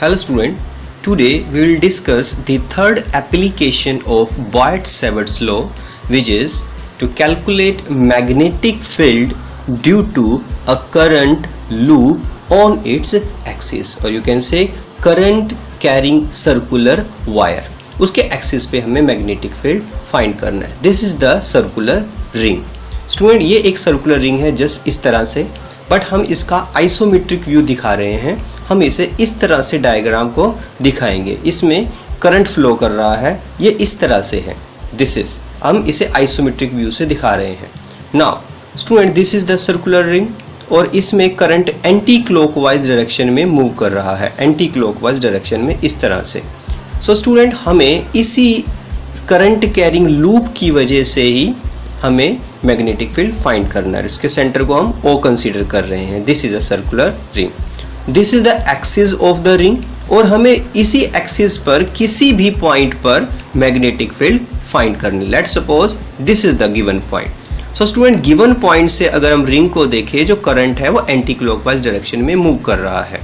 Hello student, today we will discuss the third application of Boyd-Savitt's law, which is to calculate magnetic field due to a current loop on its axis, or you can say current carrying circular wire. उसके axis पे हमें magnetic field find करना है. This is the circular ring. Student, ये एक circular ring है just इस तरह से, बट हम इसका आइसोमेट्रिक व्यू दिखा रहे हैं. हम इसे इस तरह से डायग्राम को दिखाएंगे. इसमें करंट फ्लो कर रहा है, ये इस तरह से है. दिस इज, हम इसे आइसोमेट्रिक व्यू से दिखा रहे हैं. Now student, this is the circular ring और इसमें करंट एंटी क्लॉकवाइज डायरेक्शन में मूव कर रहा है, एंटी क्लॉकवाइज डायरेक्शन में इस तरह से. सो स्टूडेंट, हमें इसी करंट कैरिंग लूप की वजह से ही हमें मैग्नेटिक फील्ड फाइंड करना है. इसके सेंटर को हम O कंसीडर कर रहे हैं. This is a circular ring. This is the axis of the ring और हमें इसी एक्सिस पर किसी भी पॉइंट पर मैग्नेटिक फील्ड फाइंड करनी. Let's suppose this is the given point. So student, given point से अगर हम रिंग को देखें, जो करंट है वो एंटी क्लॉकवाइज डायरेक्शन में मूव कर रहा है.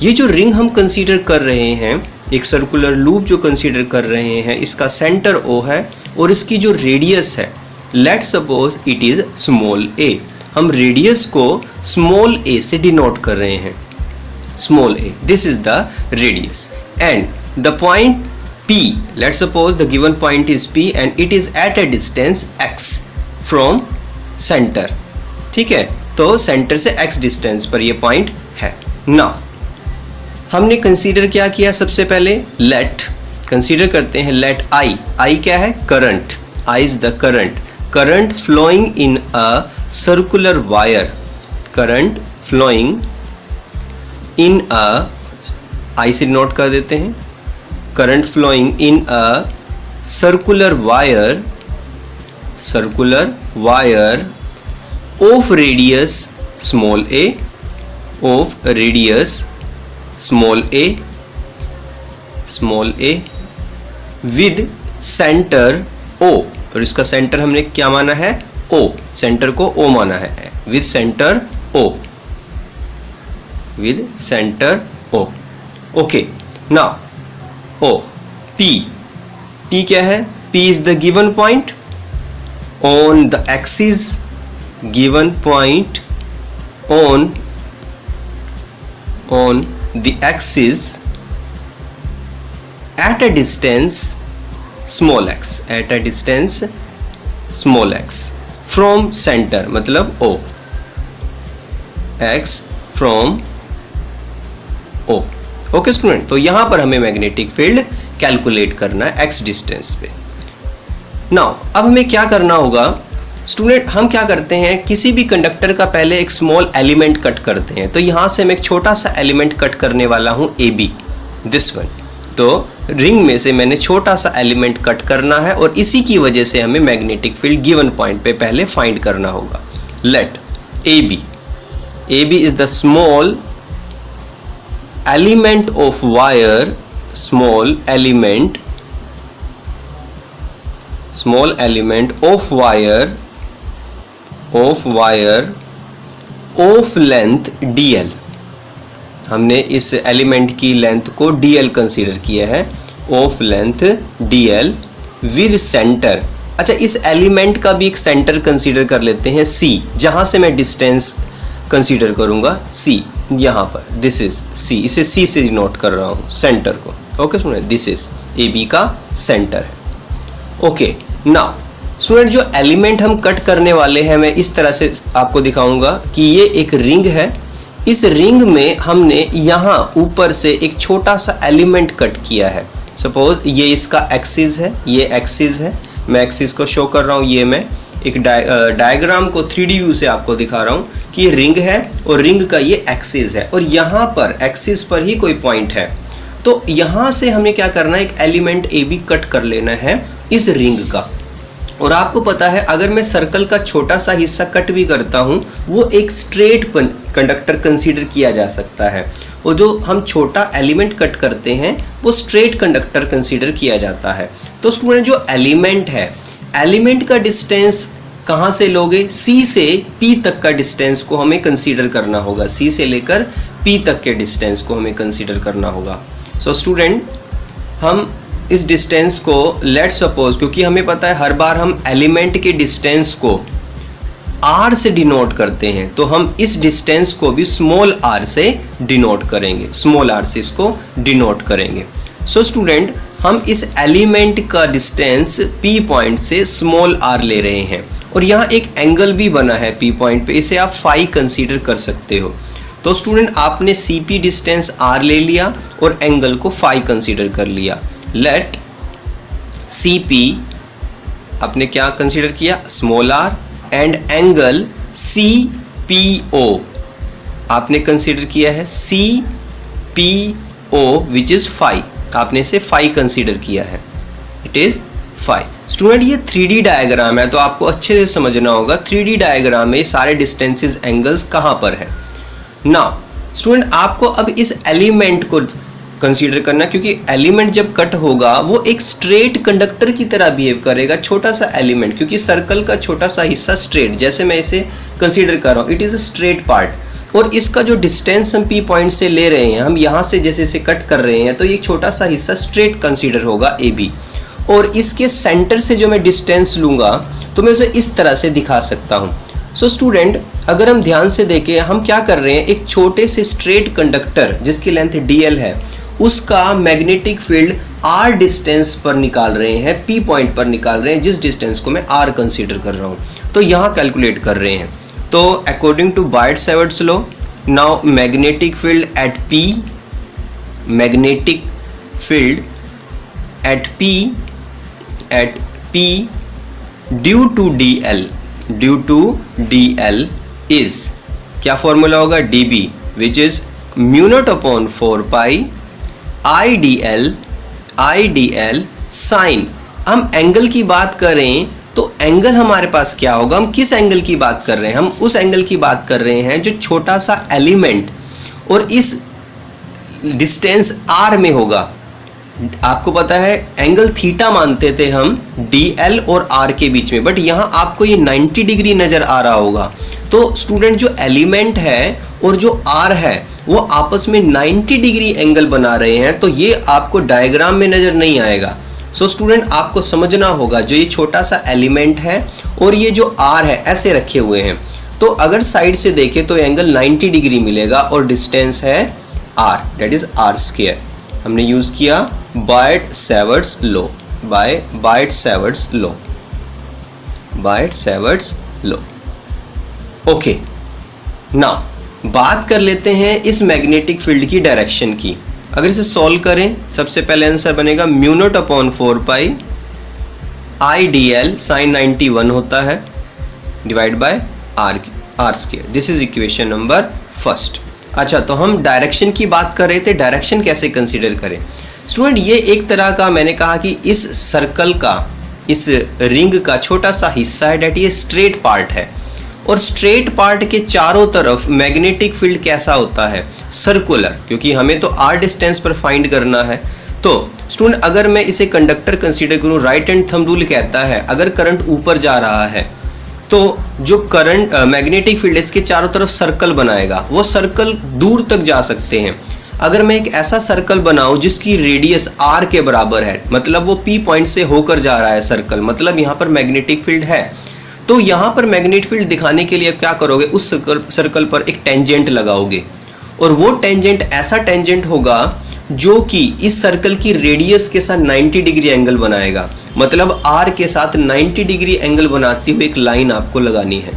ये जो रिंग हम कंसीडर कर रहे हैं, एक सर्कुलर लूप जो कंसीडर कर रहे हैं, इसका सेंटर O है और इसकी जो रेडियस है, let's suppose it is small a. हम रेडियस को स्मॉल a से डिनोट कर रहे हैं. Small a, this is the radius and the point P, let's suppose the given point is P and it is at a distance x from centre. ठीक है, तो centre से x distance पर ये पॉइंट है. नाउ हमने consider क्या किया, सबसे पहले लेट कंसीडर करते हैं. लेट I क्या है, current. I is the current flowing in a circular wire. Current flowing in a, I से नोट कर देते हैं, current flowing in a circular wire of radius small a, of radius small a with centre O. और इसका centre हमने क्या माना है, O. सेंटर को O माना है. With centre O. With centre O. Okay, now O. P क्या है, P is the given point on the axis. Given point on the axis at a distance small x, at a distance small x from center, मतलब O. x from O. Okay student, तो यहां पर हमें magnetic field calculate करना है x distance पे. Now अब हमें क्या करना होगा स्टूडेंट, हम क्या करते हैं, किसी भी कंडक्टर का पहले एक स्मॉल एलिमेंट कट करते हैं. तो यहाँ से मैं एक छोटा सा एलिमेंट कट करने वाला हूँ AB, दिस वन. तो रिंग में से मैंने छोटा सा एलिमेंट कट करना है और इसी की वजह से हमें मैग्नेटिक फील्ड गिवन पॉइंट पे पहले फाइंड करना होगा. Let AB is the small element of wire, small element of wire of length DL. हमने इस एलिमेंट की लेंथ को DL कंसीडर किया है. Of length DL with centre. अच्छा, इस एलिमेंट का भी एक सेंटर कंसीडर कर लेते हैं C, जहां से मैं डिस्टेंस कंसीडर करूंगा C. यहाँ पर दिस इज C, इसे C से नोट कर रहा हूँ सेंटर को. Okay student, this is AB का सेंटर है. ओके, नाउ स्टूडेंट, जो एलिमेंट हम कट करने वाले हैं, मैं इस तरह से आपको दिखाऊंगा कि ये एक रिंग है. इस रिंग में हमने यहाँ ऊपर से एक छोटा सा एलिमेंट कट किया है. सपोज ये इसका एक्सिस है, ये एक्सिस है. मैं एक्सिस को शो कर रहा हूँ. ये मैं एक डायग्राम को 3D व्यू से आपको दिखा रहा हूँ कि ये रिंग है और रिंग का ये एक्सिस है और यहाँ पर एक्सिस पर ही कोई पॉइंट है. तो यहाँ से हमें क्या करना है, एक एलिमेंट AB कट कर लेना है इस रिंग का. और आपको पता है, अगर मैं सर्कल का छोटा सा हिस्सा कट भी करता हूँ, वो एक स्ट्रेट कंडक्टर कंसीडर किया जा सकता है. और जो हम छोटा एलिमेंट कट करते हैं वो स्ट्रेट कंडक्टर कंसीडर किया जाता है. तो स्टूडेंट, जो एलिमेंट है, एलिमेंट का डिस्टेंस कहाँ से लोगे, C से P तक का डिस्टेंस को हमें कंसीडर करना होगा, C से लेकर P तक के डिस्टेंस को हमें कंसीडर करना होगा। सो स्टूडेंट, हम इस डिस्टेंस को लेट्स सपोज, क्योंकि हमें पता है हर बार हम एलिमेंट के डिस्टेंस को r से डिनोट करते हैं, तो हम इस डिस्टेंस को भी स्मॉल r से डिनोट करेंगे, स्मॉल r से इसको डिनोट करेंगे। सो स्टूडेंट, हम इस एलिमेंट का डिस्टेंस P पॉइंट से स्मॉल r ले रहे हैं और यहाँ एक एंगल भी बना है P पॉइंट पे, इसे आप फाई कंसीडर कर सकते हो। तो स्टूडेंट, आपने CP डिस्टेंस r ले लिया और एंगल को फाई कंसीडर कर लिया। लेट CP आपने क्या कंसीडर किया, small r, and angle CPO आपने कंसीडर किया है CPO विच इज फाई, आपने इसे फाई कंसीडर किया है, इट इज फाई। स्टूडेंट, ये 3D डायग्राम है तो आपको अच्छे से समझना होगा 3D डायग्राम में सारे डिस्टेंसेस एंगल्स कहाँ पर है। नाउ स्टूडेंट, आपको अब इस एलिमेंट को कंसीडर करना, क्योंकि एलिमेंट जब कट होगा वो एक स्ट्रेट कंडक्टर की तरह बिहेव करेगा, छोटा सा एलिमेंट, क्योंकि सर्कल का छोटा सा हिस्सा स्ट्रेट, जैसे मैं इसे कंसीडर कर रहा हूँ, it is a straight part, और इसका जो डिस्टेंस हम P पॉइंट से ले रहे हैं, हम यहाँ से जैसे इसे कट कर रहे हैं, तो ये छोटा सा हिस्सा स्ट्रेट कंसीडर होगा AB, और इसके सेंटर से जो मैं डिस्टेंस लूँगा तो मैं उसे इस तरह से दिखा सकता हूँ। सो स्टूडेंट, अगर हम ध्यान से देखें, हम क्या कर रहे हैं, एक छोटे से स्ट्रेट कंडक्टर जिसकी लेंथ DL है, उसका मैग्नेटिक फील्ड R डिस्टेंस पर निकाल रहे हैं, P पॉइंट पर निकाल रहे हैं, जिस डिस्टेंस को मैं R कंसीडर कर रहा हूँ, तो यहाँ कैलकुलेट कर रहे हैं। तो according to Biot-Savart's law, now magnetic field at P, magnetic field at P due to DL is, क्या फॉर्मूला होगा, dB which is mu naught upon 4 pi IDL sine. हम एंगल की बात करें तो एंगल हमारे पास क्या होगा, हम किस एंगल की बात कर रहे हैं, हम उस एंगल की बात कर रहे हैं जो छोटा सा एलिमेंट और इस डिस्टेंस R में होगा। आपको पता है एंगल थीटा मानते थे हम DL और R के बीच में, बट यहाँ आपको ये 90 डिग्री नज़र आ रहा होगा। तो स्टूडेंट, जो एलिमेंट है और जो R है वो आपस में 90 डिग्री एंगल बना रहे हैं, तो ये आपको डायग्राम में नज़र नहीं आएगा। सो स्टूडेंट, आपको समझना होगा, जो ये छोटा सा एलिमेंट है और ये जो R है ऐसे रखे हुए हैं, तो अगर साइड से देखें तो एंगल 90 डिग्री मिलेगा और डिस्टेंस है R, that is R square. हमने यूज़ किया बायट-सैवर्ट्स लॉ। ओके, नाउ बात कर लेते हैं इस मैग्नेटिक फील्ड की डायरेक्शन की। अगर इसे सॉल्व करें, सबसे पहले आंसर बनेगा mu naught upon 4 pi IDL sign 91 होता है divide by R square. This is equation number first. अच्छा, तो हम डायरेक्शन की बात कर रहे थे, डायरेक्शन कैसे कंसीडर करें। स्टूडेंट, ये एक तरह का, मैंने कहा कि इस सर्कल का, इस रिंग का छोटा सा हिस्सा है, डेट ये स्ट्रेट पार्ट है, और स्ट्रेट पार्ट के चारों तरफ मैग्नेटिक फील्ड कैसा होता है, सर्कुलर, क्योंकि हमें तो R डिस्टेंस पर फाइंड करना है। तो स्टूडेंट, अगर मैं इसे कंडक्टर कंसीडर करूँ, राइट हैंड थंब रूल कहता है अगर करंट ऊपर जा रहा है तो जो करंट मैग्नेटिक फील्ड इसके चारों तरफ सर्कल बनाएगा, वो सर्कल दूर तक जा सकते हैं। अगर मैं एक ऐसा सर्कल बनाऊं जिसकी रेडियस R के बराबर है, मतलब वो P पॉइंट से होकर जा रहा है सर्कल, मतलब यहाँ पर मैग्नेटिक फील्ड है, तो यहाँ पर मैग्नेटिक फील्ड दिखाने के लिए क्या करोगे, उस सर्कल पर एक टेंजेंट लगाओगे, और वो टेंजेंट ऐसा टेंजेंट होगा जो कि इस सर्कल की रेडियस के साथ 90 डिग्री एंगल बनाएगा, मतलब R के साथ 90 डिग्री एंगल बनाती हुई एक लाइन आपको लगानी है।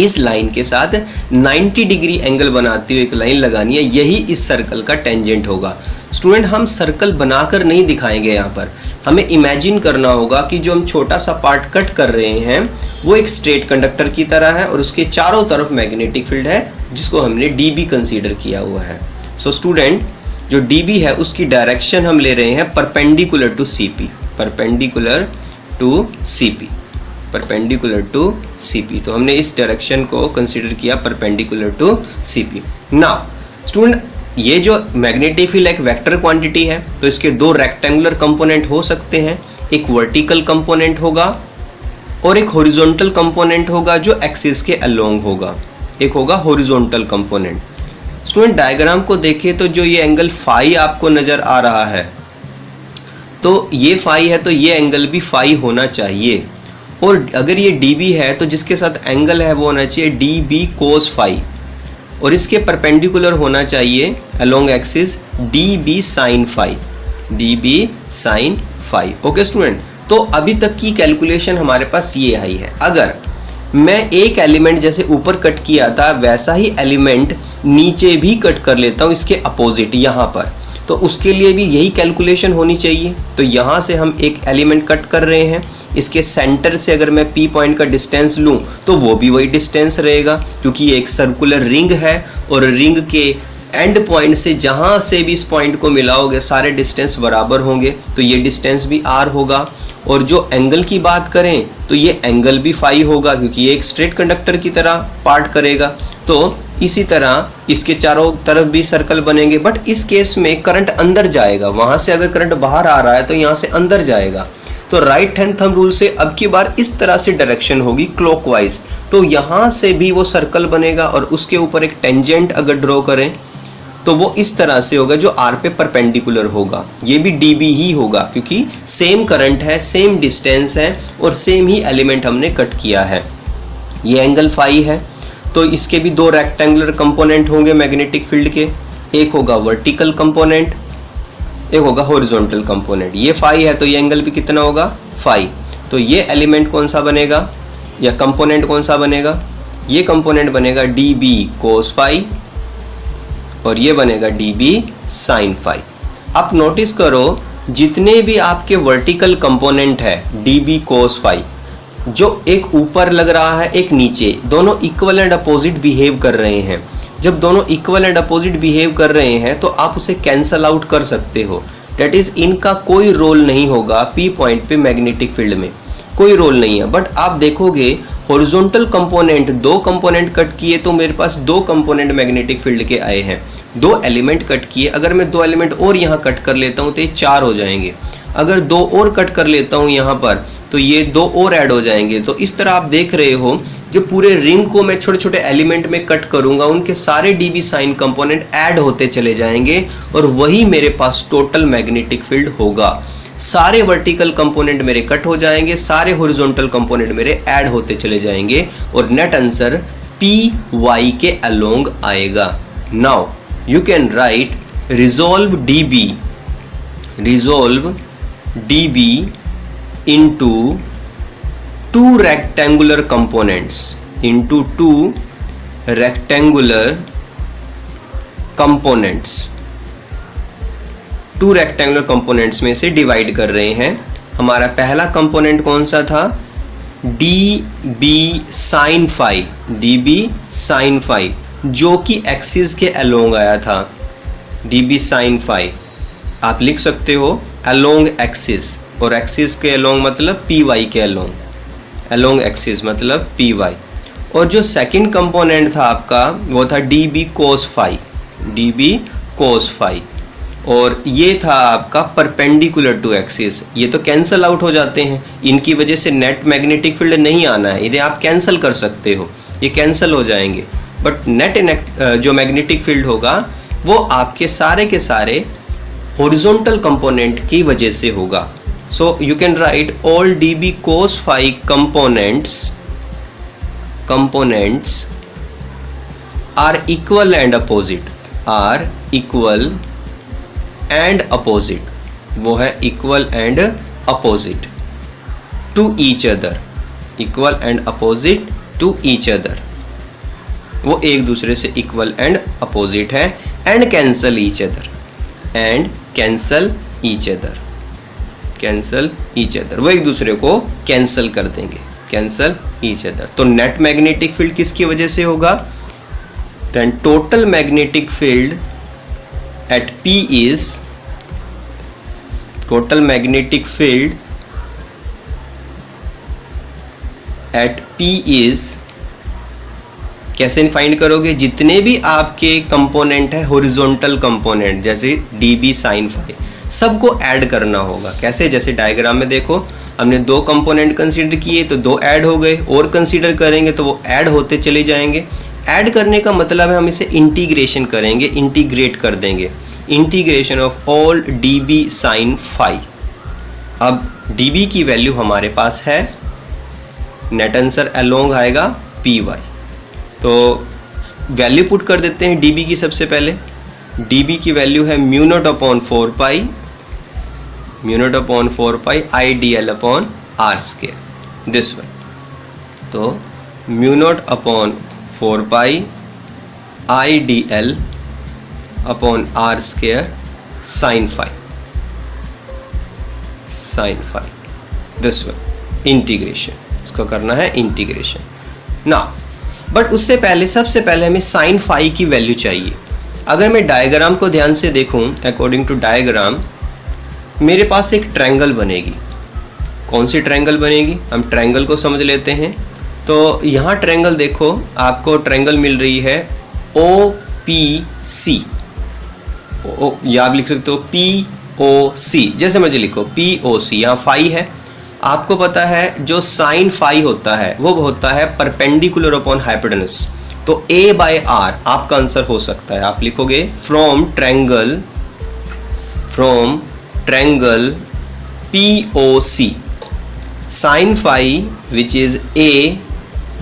इस लाइन के साथ 90 डिग्री एंगल बनाती हुई एक लाइन लगानी है, यही इस सर्कल का टेंजेंट होगा। स्टूडेंट, हम सर्कल बनाकर नहीं दिखाएंगे, यहाँ पर हमें इमेजिन करना होगा कि जो हम छोटा सा पार्ट कट कर रहे हैं वो एक स्ट्रेट कंडक्टर की तरह है और उसके चारों तरफ मैग्नेटिक फील्ड है जिसको हमने DB कंसीडर किया हुआ है। सो स्टूडेंट, जो DB है उसकी डायरेक्शन हम ले रहे हैं perpendicular to CP, perpendicular to CP, तो हमने इस डायरेक्शन को कंसीडर किया perpendicular to CP। Now student, ये जो मैग्नेटिक फील्ड एक वेक्टर क्वांटिटी है, तो इसके दो रेक्टेंगुलर कंपोनेंट हो सकते हैं, एक वर्टिकल कंपोनेंट होगा और एक हॉरिजॉन्टल कंपोनेंट होगा जो एक्सिस के अलोंग होगा, एक होगा हॉरिजॉन्टल कंपोनेंट। स्टूडेंट डायग्राम को देखें तो जो ये एंगल फाई आपको नज़र आ रहा है, तो ये फाई है तो ये एंगल भी फाई होना चाहिए, और अगर ये dB है तो जिसके साथ एंगल है वो होना चाहिए dB cos फाई, और इसके परपेंडिकुलर होना चाहिए along axis dB sin phi, dB sin phi. Okay student, तो अभी तक की कैलकुलेशन हमारे पास ये आई है। अगर मैं एक एलिमेंट जैसे ऊपर कट किया था वैसा ही एलिमेंट नीचे भी कट कर लेता हूँ इसके अपोजिट यहाँ पर, तो उसके लिए भी यही कैलकुलेशन होनी चाहिए। तो यहाँ से हम एक एलिमेंट कट कर रहे हैं, इसके सेंटर से अगर मैं P पॉइंट का डिस्टेंस लूँ तो वो भी वही डिस्टेंस रहेगा, क्योंकि ये एक सर्कुलर रिंग है और रिंग के एंड पॉइंट से जहाँ से भी इस पॉइंट को मिलाओगे सारे डिस्टेंस बराबर होंगे, तो ये डिस्टेंस भी R होगा। और जो एंगल की बात करें तो ये एंगल भी फाई होगा, क्योंकि ये एक स्ट्रेट कंडक्टर की तरह पार्ट करेगा। तो इसी तरह इसके चारों तरफ भी सर्कल बनेंगे, बट इस केस में करंट अंदर जाएगा, वहाँ से अगर करंट बाहर आ रहा है तो यहाँ से अंदर जाएगा। तो राइट हैंड थंब रूल से अब की बार इस तरह से डायरेक्शन होगी क्लॉकवाइज, तो यहाँ से भी वो सर्कल बनेगा और उसके ऊपर एक टेंजेंट अगर ड्रॉ करें तो वो इस तरह से होगा जो R पे परपेंडिकुलर होगा। ये भी dB ही होगा, क्योंकि सेम करंट है, सेम डिस्टेंस है और सेम ही एलिमेंट हमने कट किया है। ये एंगल फाई है, तो इसके भी दो रेक्टेंगुलर कंपोनेंट होंगे मैग्नेटिक फील्ड के, एक होगा वर्टिकल कंपोनेंट, एक होगा हॉरिजॉन्टल कंपोनेंट। ये फाई है तो ये एंगल भी कितना होगा, फाई। तो ये एलिमेंट कौन सा बनेगा या कंपोनेंट कौन सा बनेगा, ये कंपोनेंट बनेगा dB cos फाई और ये बनेगा dB sin फाई। आप नोटिस करो जितने भी आपके वर्टिकल कंपोनेंट है dB cos फाई, जो एक ऊपर लग रहा है एक नीचे, दोनों इक्वल एंड अपोजिट बिहेव कर रहे हैं। जब दोनों इक्वल एंड अपोजिट बिहेव कर रहे हैं तो आप उसे कैंसल आउट कर सकते हो। डेट इज इनका कोई रोल नहीं होगा P पॉइंट पे मैग्नेटिक फील्ड में, कोई रोल नहीं है। बट आप देखोगे हॉरिजॉन्टल कंपोनेंट, दो कंपोनेंट कट किए तो मेरे पास दो कंपोनेंट मैग्नेटिक फील्ड के आए हैं, दो एलिमेंट कट किए। अगर मैं दो एलिमेंट और यहाँ कट कर लेता हूँ तो ये चार हो जाएंगे, अगर दो और कट कर लेता हूँ यहाँ पर तो ये दो और ऐड हो जाएंगे। तो इस तरह आप देख रहे हो जो पूरे रिंग को मैं छोटे छोटे एलिमेंट में कट करूंगा उनके सारे dB sin कंपोनेंट ऐड होते चले जाएंगे और वही मेरे पास टोटल मैग्नेटिक फील्ड होगा। सारे वर्टिकल कंपोनेंट मेरे कट हो जाएंगे, सारे हॉरिजॉन्टल कंपोनेंट मेरे ऐड होते चले जाएंगे और नेट आंसर PY के अलोंग आएगा। Now you can right resolve dB into two rectangular components, into two rectangular components, two rectangular components में से डिवाइड कर रहे हैं। हमारा पहला कंपोनेंट कौन सा था, dB sin phi, dB sin phi, जो कि एक्सिस के अलोंग आया था। dB sin फाई आप लिख सकते हो अलोंग एक्सिस, और एक्सिस के अलोंग मतलब PY के अलोंग, अलोंग एक्सिस मतलब PY। और जो सेकंड कंपोनेंट था आपका वो था dB cos phi, dB cos phi, और ये था आपका परपेंडिकुलर टू एक्सिस। ये तो कैंसल आउट हो जाते हैं, इनकी वजह से नेट मैग्नेटिक फील्ड नहीं आना है, इन्हें आप कैंसिल कर सकते हो, ये कैंसिल हो जाएंगे। बट नेट जो मैग्नेटिक फील्ड होगा वो आपके सारे के सारे हॉरिजॉन्टल कंपोनेंट की वजह से होगा। So you can write all dB cos phi components are equal and opposite, are equal and opposite, वो है equal and opposite to each other, equal and opposite to each other, वो एक दूसरे से equal and opposite है, and cancel each other, and cancel each other, cancel each other, वो एक दूसरे को कैंसल कर देंगे, कैंसल ईच अदर। तो नेट मैग्नेटिक फील्ड किसकी वजह से होगा, then total magnetic field at P is, total magnetic field at P is, कैसे फाइंड करोगे, जितने भी आपके कंपोनेंट है हॉरिजॉन्टल कंपोनेंट जैसे dB sin फाई सबको ऐड करना होगा। कैसे, जैसे डायग्राम में देखो हमने 2 कंपोनेंट कंसीडर किए तो 2 ऐड हो गए, और कंसीडर करेंगे तो वो ऐड होते चले जाएंगे। ऐड करने का मतलब है हम इसे इंटीग्रेशन करेंगे, इंटीग्रेट कर देंगे। Integration of all dB sin phi। अब dB की वैल्यू हमारे पास है, नेट आंसर अलोंग आएगा py। तो वैल्यू पुट कर देते हैं dB की। सबसे पहले dB की वैल्यू है mu naught upon 4 pi IDL upon R square, this one. तो mu naught upon 4 pi IDL upon R square sine phi, this one. Integration, इसको करना है इंटीग्रेशन ना। बट उससे पहले, सबसे पहले हमें साइन फाई की वैल्यू चाहिए। अगर मैं डायग्राम को ध्यान से देखूं, अकॉर्डिंग टू डायग्राम मेरे पास एक ट्रायंगल बनेगी। कौन सी ट्रायंगल बनेगी, हम ट्रायंगल को समझ लेते हैं। तो यहाँ ट्रायंगल देखो, आपको ट्रायंगल मिल रही है OPC, या आप लिख सकते हो POC, जैसे मर्जी लिखो POC। यहाँ फाई है, आपको पता है जो साइन फाई होता है वो होता है परपेंडिकुलर अपॉन हाइपोटेनस। तो A/R आपका आंसर हो सकता है। आप लिखोगे from triangle POC sine phi which is A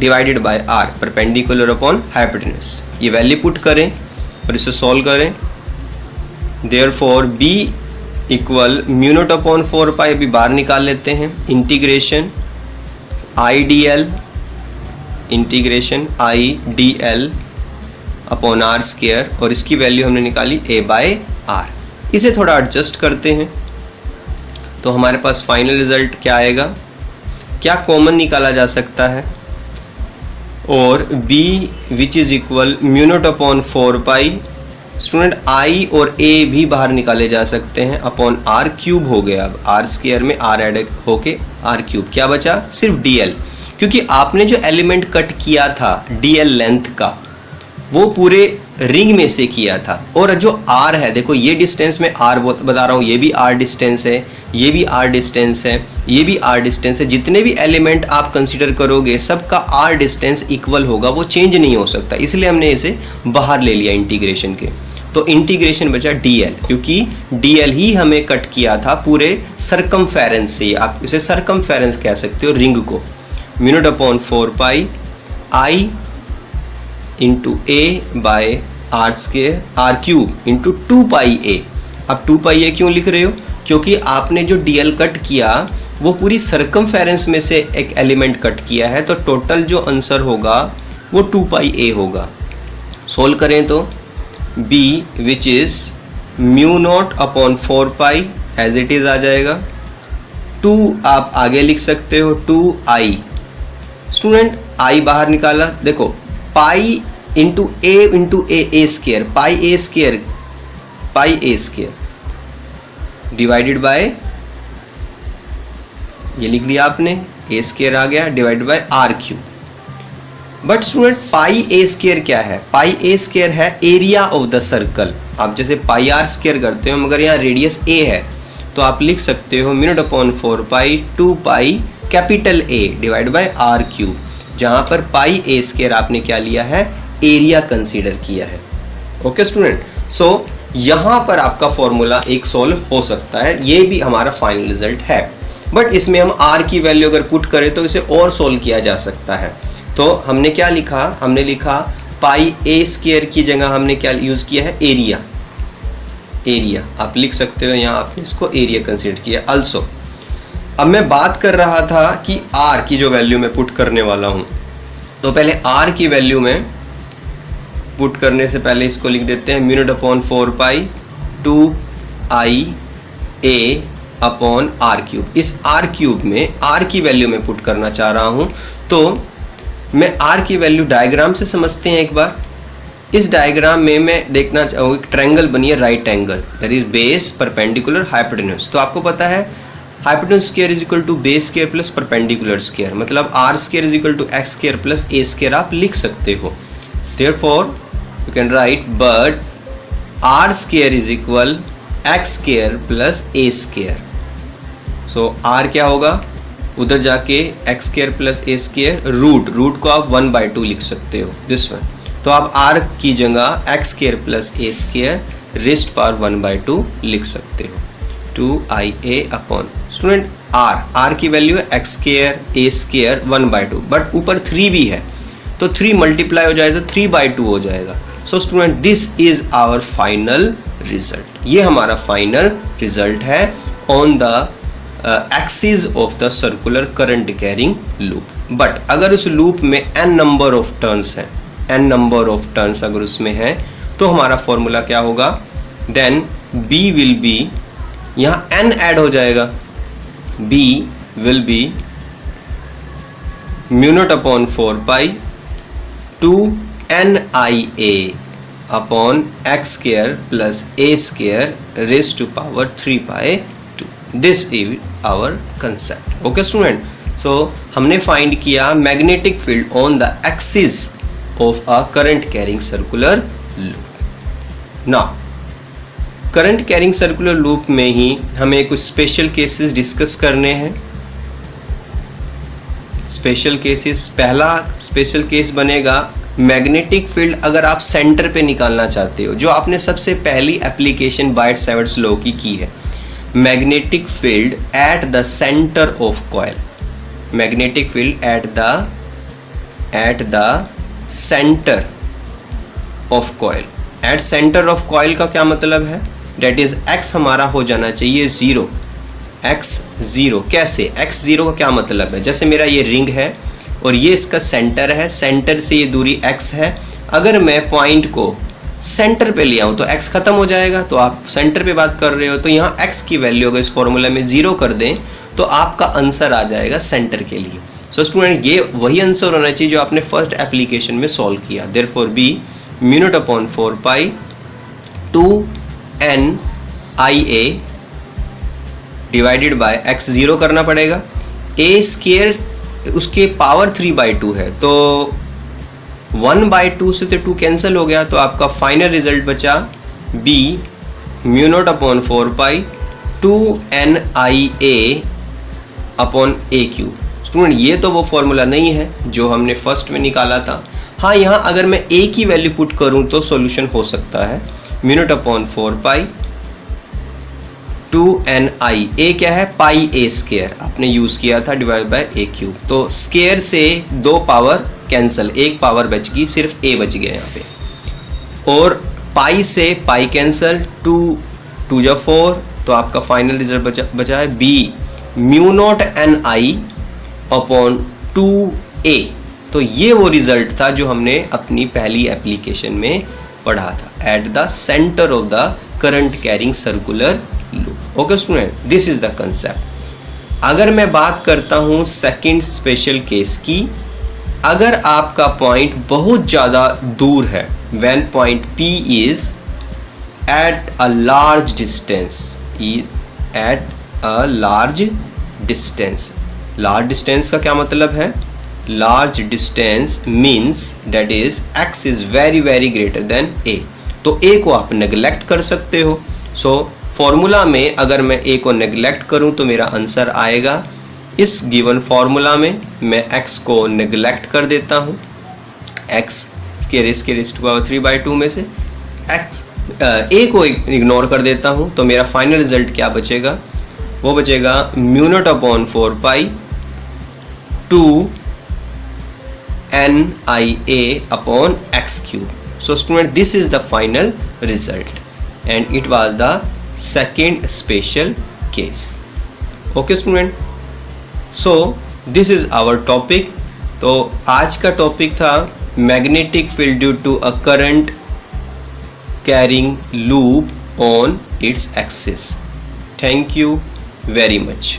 divided by R perpendicular upon hypotenuse. ये वैल्यू पुट करें और इसे सॉल्व करें। Therefore B equal mu naught upon 4 pi, अभी बाहर निकाल लेते हैं। Integration IDL upon R square, और इसकी वैल्यू हमने निकाली A/R। इसे थोड़ा एडजस्ट करते हैं तो हमारे पास फाइनल रिजल्ट क्या आएगा, क्या कॉमन निकाला जा सकता है। और B which is equal mu naught upon 4 pi, student I और A भी बाहर निकाले जा सकते हैं, अपॉन R क्यूब हो गया। अब आर स्केयर में R ऐड होके R क्यूब, क्या बचा सिर्फ DL, क्योंकि आपने जो एलिमेंट कट किया था DL लेंथ का वो पूरे रिंग में से किया था। और जो R है, देखो ये डिस्टेंस में R बता रहा हूँ, ये भी R डिस्टेंस है, ये भी R डिस्टेंस है, ये भी R डिस्टेंस है। जितने भी एलिमेंट आप कंसीडर करोगे सबका R डिस्टेंस इक्वल होगा, वो चेंज नहीं हो सकता, इसलिए हमने इसे बाहर ले लिया इंटीग्रेशन के। तो इंटीग्रेशन बचा DL, क्योंकि DL ही हमें कट किया था पूरे सरकमफेरेंस से। आप इसे सरकमफेरेंस कह सकते हो रिंग को। Mu naught upon 4 pi I into A/R square R cube into 2 pi A। अब 2 पाई A क्यों लिख रहे हो, क्योंकि आपने जो DL कट किया वो पूरी सरकमफेरेंस में से एक एलिमेंट कट किया है, तो टोटल जो आंसर होगा वो 2 पाई A होगा। सोल्व करें तो B which is mu naught upon 4 pi as it is आ जाएगा। 2 आप आगे लिख सकते हो 2I। स्टूडेंट I बाहर निकाला, देखो pi into A square, pi A square divided by, ये लिख दिया आपने, A स्केयर आ गया divided by R cube. But student pi A square क्या है, पाई A स्केयर है एरिया ऑफ द सर्कल। आप जैसे पाई R स्केयर करते हो, मगर यहाँ रेडियस A है, तो आप लिख सकते हो mu naught upon 4 pi 2 pi capital A divide by R cube, जहाँ पर पाई A स्केयर आपने क्या लिया है, एरिया कंसीडर किया है। ओके स्टूडेंट, सो यहाँ पर आपका फॉर्मूला एक सोल्व हो सकता है, ये भी हमारा फाइनल रिजल्ट है। बट इसमें हम R की वैल्यू अगर पुट करें तो इसे और सोल्व किया जा सकता है। तो हमने क्या लिखा, हमने लिखा पाई A स्केयर की जगह हमने क्या यूज़ किया है, एरिया आप लिख सकते हो, यहाँ आपने इसको एरिया कंसीडर किया अल्सो। अब मैं बात कर रहा था कि R की जो वैल्यू मैं पुट करने वाला हूँ, तो पहले R की वैल्यू में पुट करने से पहले इसको लिख देते हैं mu naught upon 4 pi 2I A upon R cube. इस R क्यूब में R की वैल्यू में पुट करना चाह रहा हूँ, तो मैं R की वैल्यू डायग्राम से समझते हैं एक बार। इस डायग्राम में मैं देखना चाहूँ, एक ट्रायंगल बनी है right angle, that is base perpendicular hypotenuse. तो आपको पता है hypotenuse square is equal to base square plus perpendicular square, मतलब R square is equal to x square plus A square आप लिख सकते हो। Therefore you can write but R square is equal x square plus A square. So R क्या होगा, उधर जाके x square plus A square root को आप 1/2 लिख सकते हो दिस वन। तो आप आर की जगह x square plus A square rest power 1/2 लिख सकते हो 2ia अपॉन स्टूडेंट आर की वैल्यू है x square A square 1/2, but ऊपर 3 भी है तो 3 मल्टीप्लाई हो जाए तो 3/2 हो जाएगा। So student this is our final result, ये हमारा फाइनल रिजल्ट है on the axis of the circular current carrying loop. But अगर उस लूप में n नंबर ऑफ टर्न्स हैं, n नंबर ऑफ टर्न्स अगर उसमें है तो हमारा फॉर्मूला क्या होगा, देन b विल बी, यहाँ n ऐड हो जाएगा, b will be mu naught upon 4 pi 2nia upon x square plus A square raise to power 3/2। This is our concept. Okay student, so हमने find किया magnetic field on the axis of a current carrying circular loop. Now current carrying circular loop में ही हमें कुछ special cases discuss करने हैं। Special cases, पहला special case बनेगा मैग्नेटिक फील्ड अगर आप सेंटर पे निकालना चाहते हो, जो आपने सबसे पहली एप्लीकेशन बायट-सैवर्ट्स लॉ की है, magnetic field at the centre of coil, magnetic field at the centre of coil. At centre of coil का क्या मतलब है, डेट इज एक्स हमारा हो जाना चाहिए 0, एक्स 0। कैसे, एक्स 0 का क्या मतलब है, जैसे मेरा ये रिंग है और ये इसका सेंटर है, सेंटर से ये दूरी x है, अगर मैं पॉइंट को सेंटर पे ले आऊँ तो x खत्म हो जाएगा। तो आप सेंटर पे बात कर रहे हो तो यहाँ x की वैल्यू अगर इस फॉर्मूला में 0 कर दें तो आपका आंसर आ जाएगा सेंटर के लिए। सो स्टूडेंट ये वही आंसर होना चाहिए जो आपने फर्स्ट एप्लीकेशन में सॉल्व किया। Therefore B mu naught upon 4 pi 2nia divided by x 0 करना पड़ेगा, a स्क्वायर उसके पावर 3/2 है तो 1/2 से तो 2 कैंसिल हो गया, तो आपका फाइनल रिजल्ट बचा b mu naught upon 4 pi 2nia upon a cube. Student ये तो वो फॉर्मूला नहीं है जो हमने फर्स्ट में निकाला था। हाँ, यहाँ अगर मैं a की वैल्यू पुट करूँ तो सॉल्यूशन हो सकता है। Mu naught upon 4 pi 2ni, a क्या है, पाई a स्क्वायर आपने यूज़ किया था डिवाइड बाय a क्यूब, तो स्क्वायर से 2 पावर कैंसिल, 1 पावर बच गई, सिर्फ a बच गया यहाँ पे, और पाई से पाई कैंसिल, 2 जा 4, तो आपका फाइनल रिजल्ट बचा है b mu naught ni upon 2a। तो ये वो रिजल्ट था जो हमने अपनी पहली एप्लीकेशन में पढ़ा था, at the centre of the current carrying circular loop. Okay student, this is the concept. अगर मैं बात करता हूँ सेकंड स्पेशल केस की, अगर आपका पॉइंट बहुत ज़्यादा दूर है, when point P is at a large distance, large distance का क्या मतलब है, large distance means that is x is very very greater than a, तो a को आप नेग्लेक्ट कर सकते हो। सो फॉर्मूला में अगर मैं a को नेग्लेक्ट करूं तो मेरा आंसर आएगा, इस गिवन फॉर्मूला में मैं x को नेग्लेक्ट कर देता हूं, x के रेज़ टू पावर 3/2 में से a को इग्नोर कर देता हूं, तो मेरा फाइनल रिजल्ट क्या बचेगा, वो बचेगा mu naught upon 4 pi 2nia upon x cube. So student, this is the final result and it was the second special case. Okay student, so this is our topic. तो आज का topic था magnetic field due to a current carrying loop on its axis. Thank you very much.